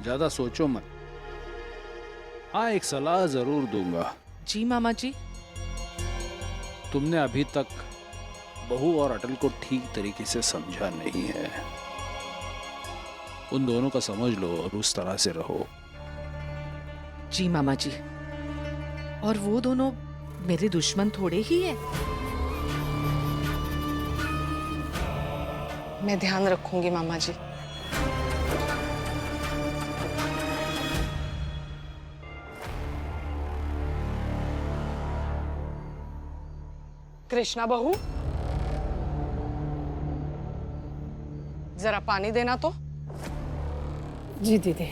ज्यादा सोचो मत। हाँ, एक सलाह जरूर दूंगा। जी मामा जी। तुमने अभी तक बहू और अटल को ठीक तरीके से समझा नहीं है। उन दोनों का समझ लो और उस तरह से रहो। जी मामा जी। और वो दोनों मेरे दुश्मन थोड़े ही हैं। मैं ध्यान रखूंगी मामा जी। कृष्णा बहू, जरा पानी देना तो। जी दीदी।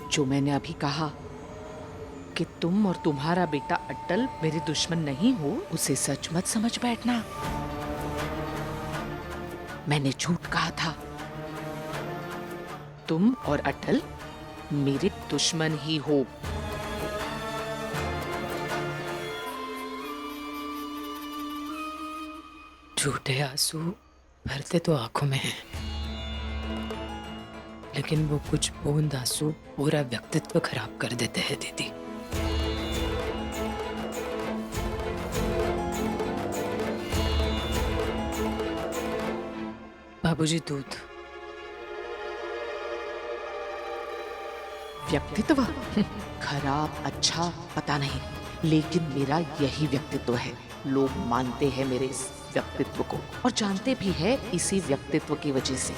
जो मैंने अभी कहा कि तुम और तुम्हारा बेटा अटल मेरे दुश्मन नहीं हो, उसे सच मत समझ बैठना। मैंने झूठ कहा था। तुम और अटल मेरे दुश्मन ही हो। झूठे आंसू भरते तो आंखों में हैं, लेकिन वो कुछ बूंद आंसू पूरा व्यक्तित्व खराब कर देते हैं दीदी। बाबूजी दूध। व्यक्तित्व खराब अच्छा पता नहीं, लेकिन मेरा यही व्यक्तित्व है। लोग मानते हैं मेरे इस व्यक्तित्व को और जानते भी है इसी व्यक्तित्व की वजह से।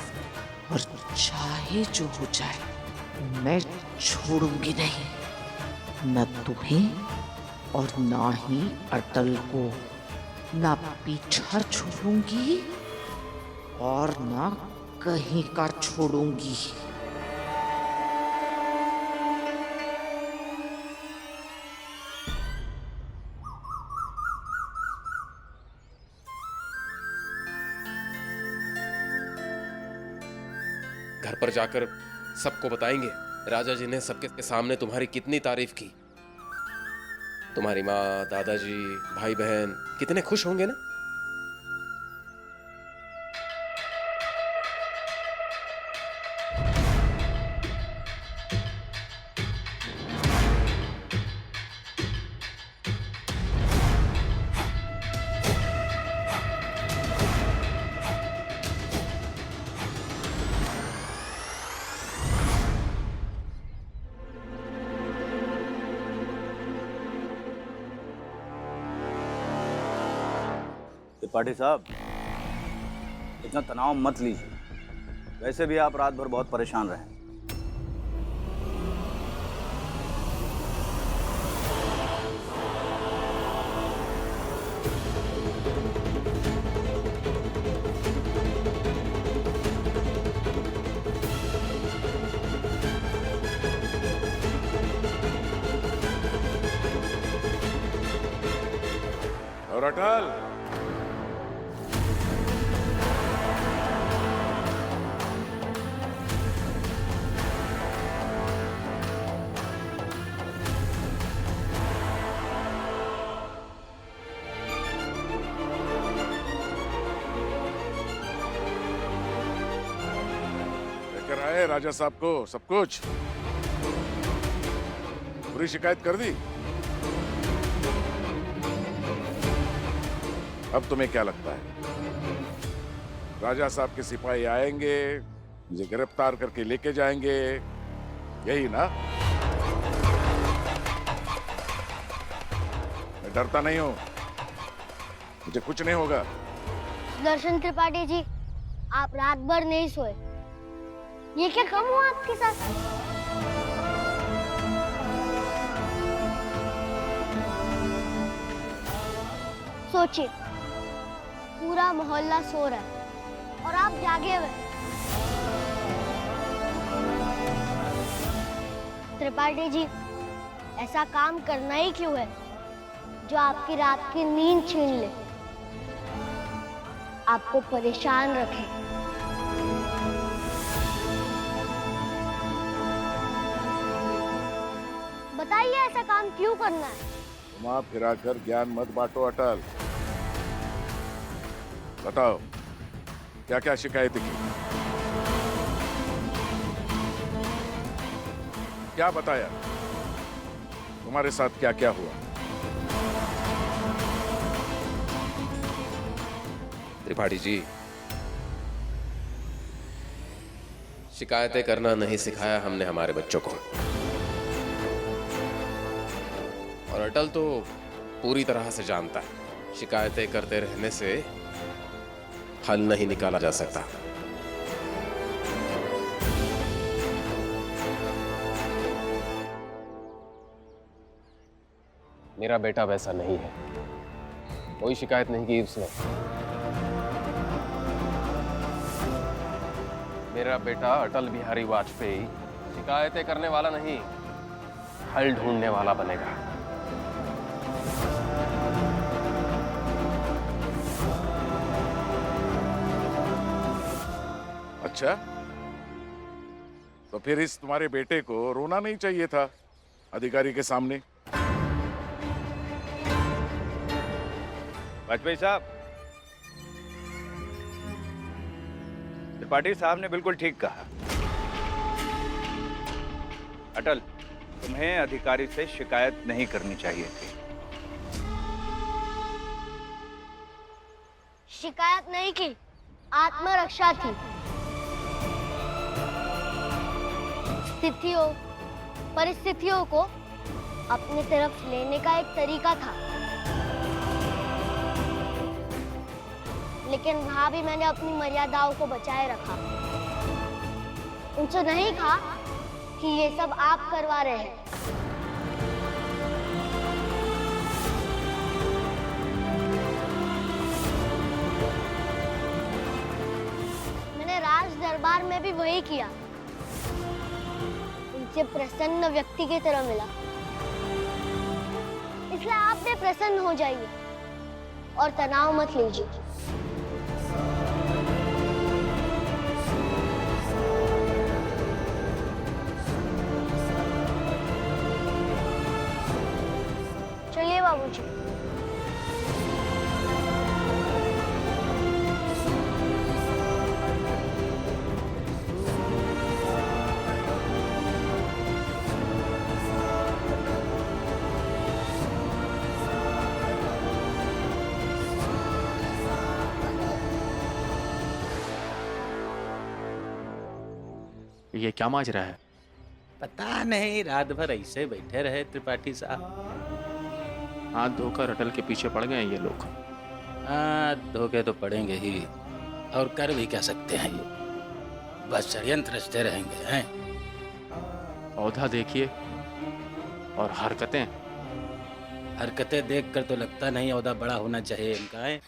और चाहे जो हो जाए मैं छोड़ूंगी नहीं, न तुम्हें और ना ही अटल को। ना पीछा छोड़ूंगी और ना कहीं का छोड़ूंगी। घर पर जाकर सबको बताएंगे राजा जी ने सबके सामने तुम्हारी कितनी तारीफ की। तुम्हारी माँ, दादाजी, भाई बहन कितने खुश होंगे ना। त्रिपाठी साहब, इतना तनाव मत लीजिए। वैसे भी आप रात भर बहुत परेशान रहे। और अटल, लेकर आए राजा साहब को सब कुछ? पूरी शिकायत कर दी? अब तुम्हें क्या लगता है राजा साहब के सिपाही आएंगे, मुझे गिरफ्तार करके लेके जाएंगे, यही ना? मैं डरता नहीं हूं, मुझे कुछ नहीं होगा। दर्शन त्रिपाठी जी, आप रात भर नहीं सोए, ये क्या कम हुआ आपके साथ? सोचिए, पूरा मोहल्ला सो रहा है और आप जागे हुए। त्रिपाठी जी, ऐसा काम करना ही क्यों है जो आपकी रात की नींद छीन ले, आपको परेशान रखे? बताइए, ऐसा काम क्यों करना है? घुमा फिरा कर ज्ञान मत बांटो अटल। बताओ क्या क्या शिकायत की? क्या बताया? तुम्हारे साथ क्या क्या हुआ? त्रिपाठी जी, शिकायतें करना नहीं सिखाया हमने हमारे बच्चों को। और अटल तो पूरी तरह से जानता है, शिकायतें करते रहने से हल नहीं निकाला जा सकता। मेरा बेटा वैसा नहीं है, कोई शिकायत नहीं की उसने। मेरा बेटा अटल बिहारी वाजपेयी शिकायतें करने वाला नहीं, हल ढूंढने वाला बनेगा। अच्छा, तो फिर इस तुम्हारे बेटे को रोना नहीं चाहिए था अधिकारी के सामने। वाजपेयी साहब, त्रिपाठी साहब ने बिल्कुल ठीक कहा। अटल, तुम्हें अधिकारी से शिकायत नहीं करनी चाहिए थी। शिकायत नहीं की, आत्मरक्षा थी। स्थितियों, परिस्थितियों को अपनी तरफ लेने का एक तरीका था, लेकिन वहां भी मैंने अपनी मर्यादाओं को बचाए रखा। उनसे नहीं कहा कि ये सब आप करवा रहे हैं। मैंने राज दरबार में भी वही किया, उनसे प्रसन्न व्यक्ति की तरह मिला। इसलिए आप भी प्रसन्न हो जाइए और तनाव मत लीजिए। चलिए बाबूजी। ये क्या माजरा है? पता नहीं, रात भर ऐसे बैठे रहे त्रिपाठी साहब। हाथ धोकर अटल के पीछे पड़ गए ये लोग। हाँ, धोखे तो पड़ेंगे ही, और कर भी क्या सकते हैं ये, बस षड्यंत्र रचते रहेंगे हैं। औधा देखिए और हरकतें देखकर तो लगता नहीं औदा बड़ा होना चाहिए इनका है।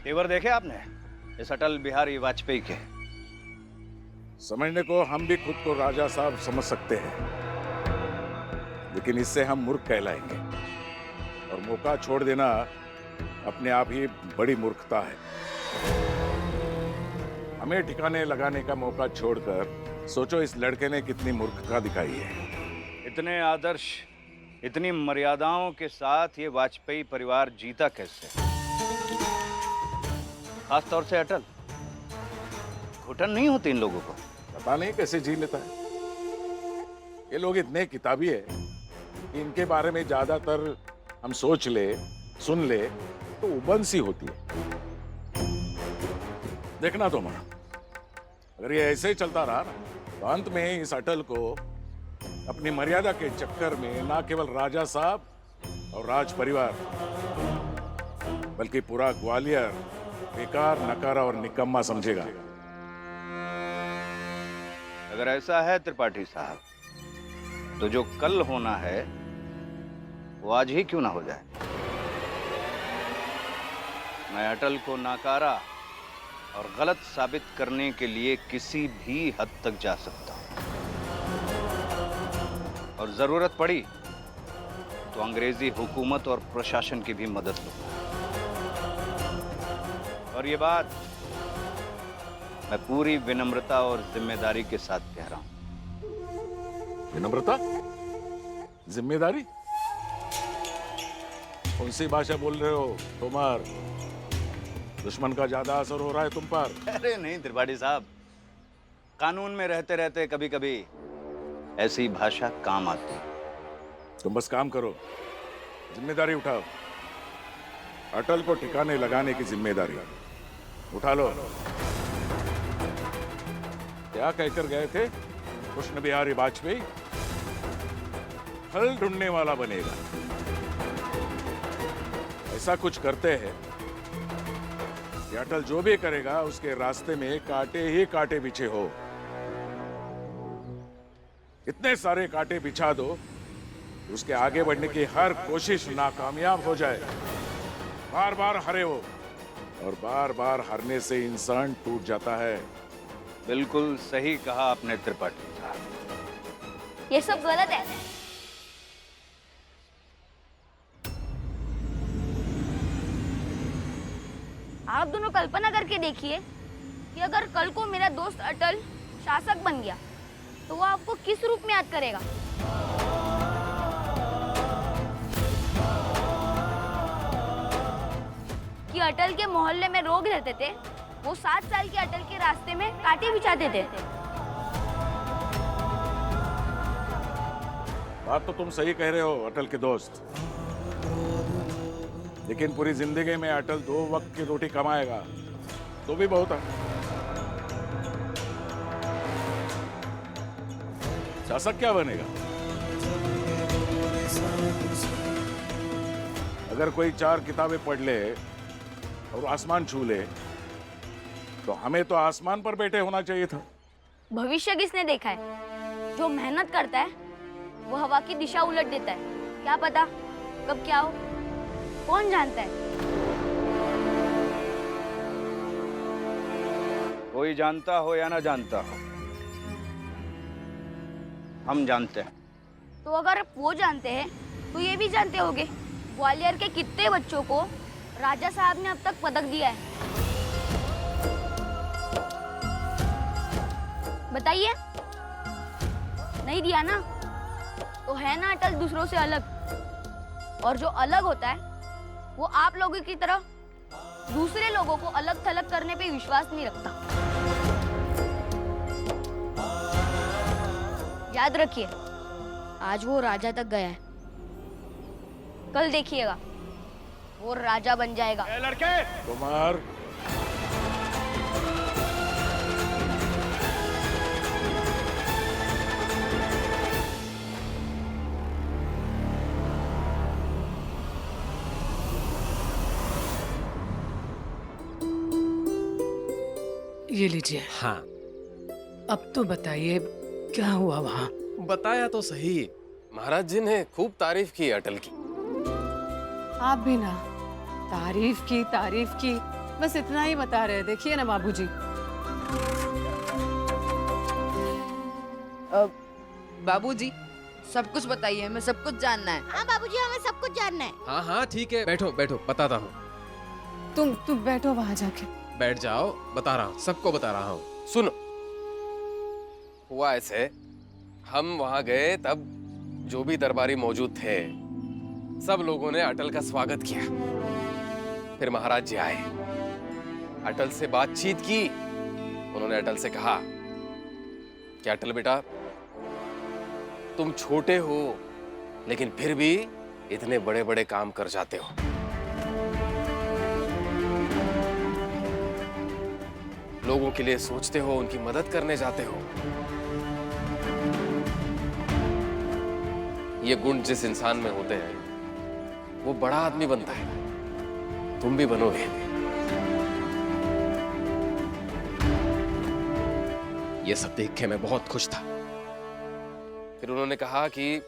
तेवर देखे आपने इस अटल बिहारी वाजपेयी के? समझने को हम भी खुद को राजा साहब समझ सकते हैं, लेकिन इससे हम मूर्ख कहलाएंगे, और मौका छोड़ देना अपने आप ही बड़ी मूर्खता है। हमें ठिकाने लगाने का मौका छोड़कर सोचो इस लड़के ने कितनी मूर्खता दिखाई है। इतने आदर्श, इतनी मर्यादाओं के साथ ये वाजपेयी परिवार जीता कैसे? खास तौर से अटल, घुटन नहीं होती इन लोगों को? पता नहीं कैसे जी लेता है। ये लोग इतने किताबी है कि इनके बारे में ज्यादातर हम सोच ले, सुन ले तो उबन सी होती है। देखना तुम, अगर ये ऐसे ही चलता रहा ना, तो अंत में इस अटल को अपनी मर्यादा के चक्कर में ना केवल राजा साहब और राज परिवार, बल्कि पूरा ग्वालियर बेकार, नकारा और निकम्मा समझेगा। अगर ऐसा है त्रिपाठी साहब, तो जो कल होना है वो आज ही क्यों ना हो जाए? मैं अटल को नाकारा और गलत साबित करने के लिए किसी भी हद तक जा सकता हूं, और जरूरत पड़ी तो अंग्रेजी हुकूमत और प्रशासन की भी मदद लूंगा। और ये बात मैं पूरी विनम्रता और जिम्मेदारी के साथ कह रहा हूं। विनम्रता, जिम्मेदारी? कौन सी भाषा बोल रहे हो तोमर? दुश्मन का ज्यादा असर हो रहा है तुम पर? अरे नहीं त्रिपाठी साहब, कानून में रहते रहते कभी कभी ऐसी भाषा काम आती है। तुम बस काम करो, जिम्मेदारी उठाओ। अटल को ठिकाने लगाने की जिम्मेदारी उठा लो। क्या कहकर गए थे कृष्ण बिहारी वाजपेयी? हल ढूंढने वाला बनेगा। ऐसा कुछ करते हैं कि अटल जो भी करेगा उसके रास्ते में कांटे ही कांटे बिछे हो। इतने सारे कांटे बिछा दो उसके आगे बढ़ने की हर कोशिश नाकामयाब हो जाए। बार बार हारे हो, और बार बार हारने से इंसान टूट जाता है। बिल्कुल सही कहा आपने त्रिपाठी साहब। ये सब गलत है। आप दोनों कल्पना करके देखिए कि अगर कल को मेरा दोस्त अटल शासक बन गया तो वो आपको किस रूप में याद करेगा। कि अटल के मोहल्ले में लोग रहते थे, वो 7 साल के अटल के रास्ते में कांटे बिछाते थे। बात तो तुम सही कह रहे हो अटल के दोस्त, लेकिन पूरी जिंदगी में अटल 2 वक्त की रोटी कमाएगा तो भी बहुत है। शासक क्या बनेगा? अगर कोई 4 किताबें पढ़ ले और आसमान छू ले तो हमें तो आसमान पर बैठे होना चाहिए था। भविष्य किसने देखा है? जो मेहनत करता है वो हवा की दिशा उलट देता है। क्या पता कब क्या हो, कौन जानता है। कोई जानता हो या ना जानता हो, हम जानते हैं। तो अगर वो जानते हैं तो ये भी जानते होंगे ग्वालियर के कितने बच्चों को राजा साहब ने अब तक पदक दिया है। बताइए, नहीं दिया ना? तो है ना अटल दूसरों से अलग। और जो अलग होता है वो आप लोगों की तरह दूसरे लोगों को अलग थलग करने पे विश्वास नहीं रखता। याद रखिए, आज वो राजा तक गया है, कल देखिएगा वो राजा बन जाएगा। लड़के, कुमार, ये लीजिए। हाँ, अब तो बताइए क्या हुआ वहाँ? बताया तो सही। महाराज जी ने खूब तारीफ की अटल की। आप भी ना तारीफ की, बस इतना ही बता रहे। देखिए ना बाबूजी, बाबूजी सब कुछ बताइए, हमें सब कुछ जानना है। हाँ बाबूजी, हमें सब कुछ जानना है। हाँ हाँ ठीक है, बैठो बैठो, बताता हूँ। तुम बैठो वहां जाके। बैठ जाओ, बता रहा हूँ, सबको बता रहा हूँ। सुनो, हुआ ऐसे, हम वहां गए तब जो भी दरबारी मौजूद थे सब लोगों ने अटल का स्वागत किया। फिर महाराज जी आए, अटल से बातचीत की। उन्होंने अटल से कहा कि अटल बेटा, तुम छोटे हो लेकिन फिर भी इतने बड़े बड़े काम कर जाते हो। लोगों के लिए सोचते हो, उनकी मदद करने जाते हो। ये गुण जिस इंसान में होते हैं वो बड़ा आदमी बनता है। तुम भी बनोगे। ये सब देख के मैं बहुत खुश था। फिर उन्होंने कहा कि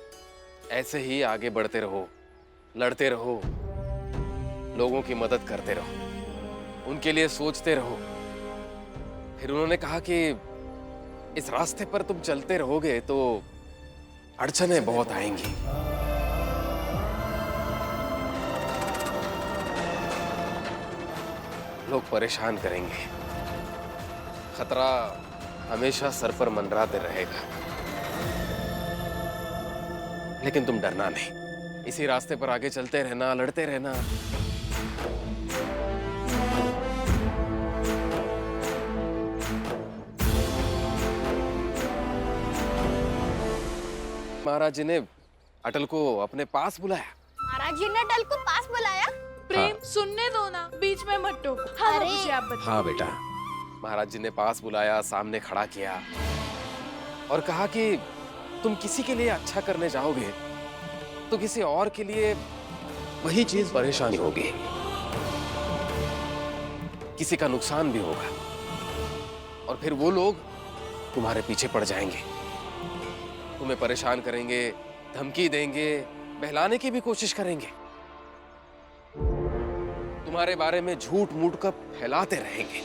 ऐसे ही आगे बढ़ते रहो, लड़ते रहो, लोगों की मदद करते रहो, उनके लिए सोचते रहो। फिर उन्होंने कहा कि इस रास्ते पर तुम चलते रहोगे तो अड़चनें बहुत आएंगी। लोग परेशान करेंगे, खतरा हमेशा सर पर मंडराते रहेगा। लेकिन तुम डरना नहीं, इसी रास्ते पर आगे चलते रहना, लड़ते रहना। महाराज जी ने अटल को अपने पास बुलाया। महाराज जी ने अटल को पास बुलाया? प्रेम, सुनने दो ना, बीच में मत टोको। अरे आप बताइए। हाँ बेटा, महाराज जी ने पास बुलाया, सामने खड़ा किया और कहा कि तुम किसी के लिए अच्छा करने जाओगे तो किसी और के लिए वही चीज परेशानी होगी, किसी का नुकसान भी होगा और फिर वो लोग तुम्हारे पीछे पड़ जाएंगे, तुम्हें परेशान करेंगे, धमकी देंगे, बहलाने की भी कोशिश करेंगे, तुम्हारे बारे में झूठ मूठ का फैलाते रहेंगे।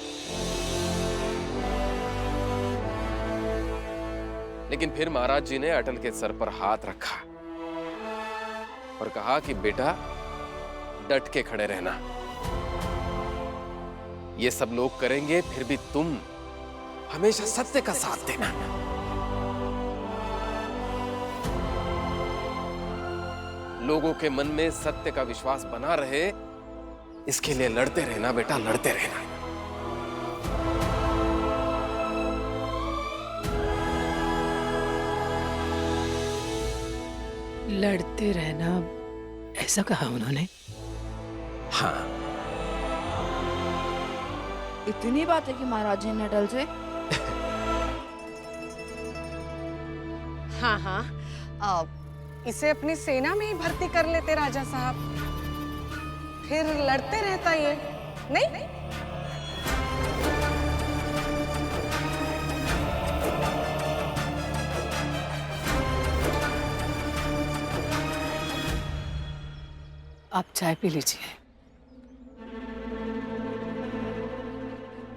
लेकिन फिर महाराज जी ने अटल के सर पर हाथ रखा और कहा कि बेटा डट के खड़े रहना, ये सब लोग करेंगे फिर भी तुम हमेशा सत्य का साथ देना। लोगों के मन में सत्य का विश्वास बना रहे, इसके लिए लड़ते रहना बेटा, लड़ते रहना। लड़ते रहना, ऐसा कहा उन्होंने? हाँ। इतनी बात है कि महाराज जी ने अटल से? हाँ हाँ, इसे अपनी सेना में ही भर्ती कर लेते राजा साहब, फिर लड़ते रहता ये नहीं? आप चाय पी लीजिए।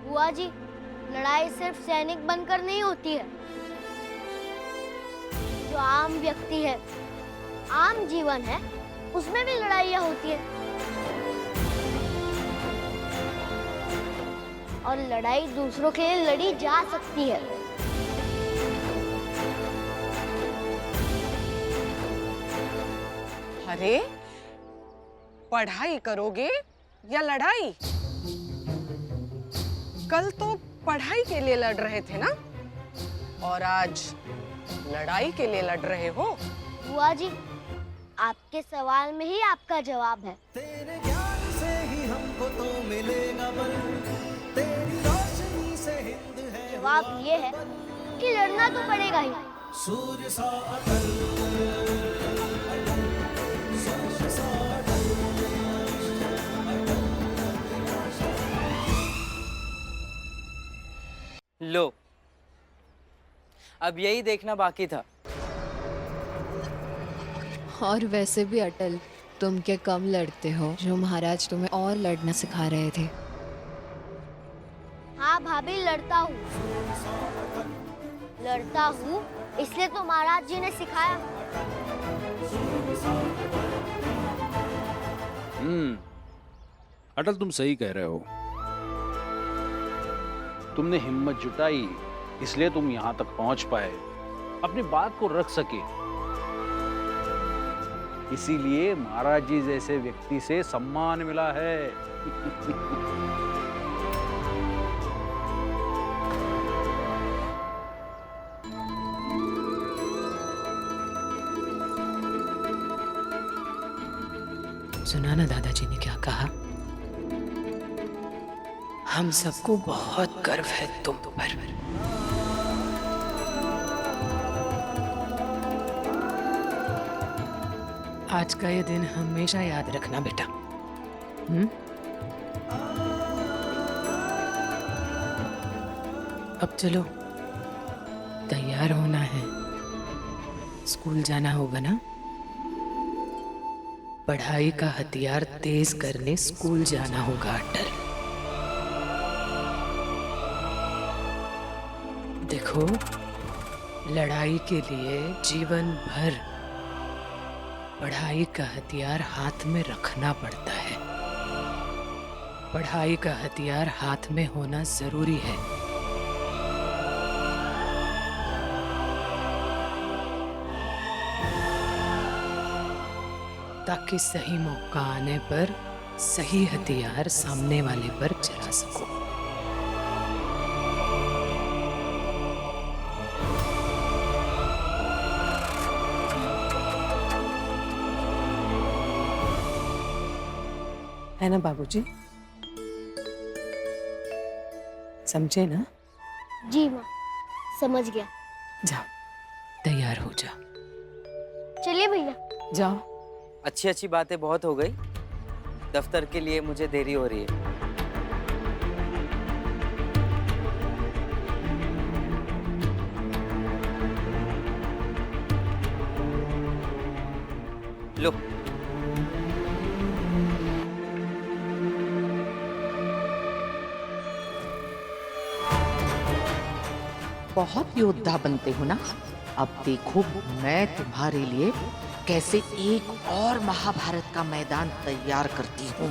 बुआ जी, लड़ाई सिर्फ सैनिक बनकर नहीं होती है। जो आम व्यक्ति है, आम जीवन है, उसमें भी लड़ाइयाँ होती है और लड़ाई दूसरों के लिए लड़ी जा सकती है। अरे पढ़ाई करोगे या लड़ाई? कल तो पढ़ाई के लिए लड़ रहे थे ना, और आज लड़ाई के लिए लड़ रहे हो? बुआ जी, आपके सवाल में ही आपका जवाब है। तेरे ज्ञान से ही हमको तो मिलेगा बल, तेरी रोशनी से हिंद है। जवाब ये है कि लड़ना तो पड़ेगा ही। सूर्य सा अटल, सूर्य सा अटल। लो, अब यही देखना बाकी था। और वैसे भी अटल, तुम क्या कम लड़ते हो जो महाराज तुम्हें और लड़ना सिखा रहे थे? हाँ भाभी, लड़ता हूँ, इसलिए तो महाराज जी ने सिखाया। अटल, तुम सही कह रहे हो। तुमने हिम्मत जुटाई, इसलिए तुम यहां तक पहुंच पाए, अपनी बात को रख सके। इसीलिए महाराज जी जैसे व्यक्ति से सम्मान मिला है। सुना ना दादाजी ने क्या कहा? हम सबको बहुत गर्व है तुम पर। आज का ये दिन हमेशा याद रखना बेटा। अब चलो, तैयार होना है, स्कूल जाना होगा ना। पढ़ाई का हथियार तेज करने स्कूल जाना होगा अटल। देखो, लड़ाई के लिए जीवन भर पढ़ाई का हथियार हाथ में रखना पड़ता है। पढ़ाई का हथियार हाथ में होना जरूरी है। ताकि सही मौका आने पर सही हथियार सामने वाले पर चला सको। है ना बाबूजी? समझे ना? जी माँ, समझ गया। जाओ तैयार हो जा। चलिए भैया। जाओ। अच्छी अच्छी बातें बहुत हो गई, दफ्तर के लिए मुझे देरी हो रही है। लो। बहुत योद्धा बनते हो ना। अब देखो मैं तुम्हारे लिए कैसे एक और महाभारत का मैदान तैयार करती हूँ।